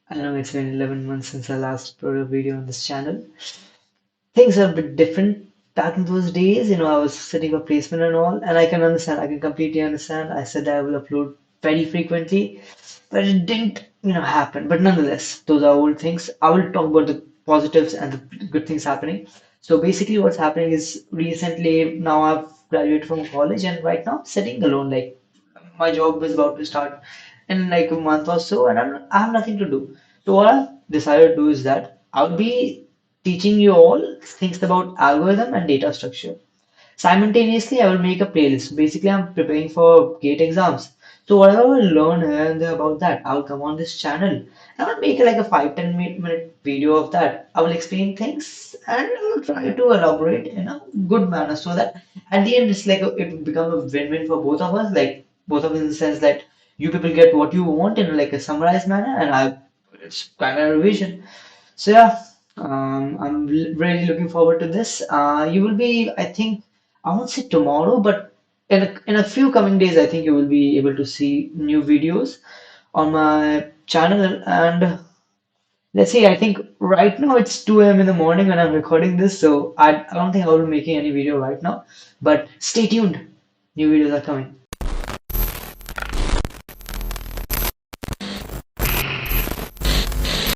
I know it's been 11 months since I last uploaded a video on this channel. Things are a bit different back in those days. I was sitting for placement and all, and I can understand, I can completely understand. I said I will upload very frequently, but it didn't, happen. But nonetheless, those are old things. I will talk about the positives and the good things happening. So basically, what's happening is recently now I've graduated from college, and right now I'm sitting alone. Like my job is about to start in like a month or so, and I have nothing to do. So what I decided to do is that I'll be teaching you all things about algorithm and data structure. Simultaneously, I will make a playlist. Basically, I'm preparing for GATE exams. So whatever I learn here and there about that, I'll come on this channel. I will make like a 5-10 minute video of that. I will explain things and I will try to elaborate in a good manner so that at the end it's like it will become a win-win for both of us. Like both of us in the sense that you people get what you want in like a summarized manner, and I it's kind of revision. So yeah, I'm really looking forward to this. You will be, I think, I won't say tomorrow, but in a few coming days, I think you will be able to see new videos on my channel. And let's see, I think right now it's 2 a.m. in the morning when I'm recording this, so I don't think I will be making any video right now. But stay tuned, new videos are coming.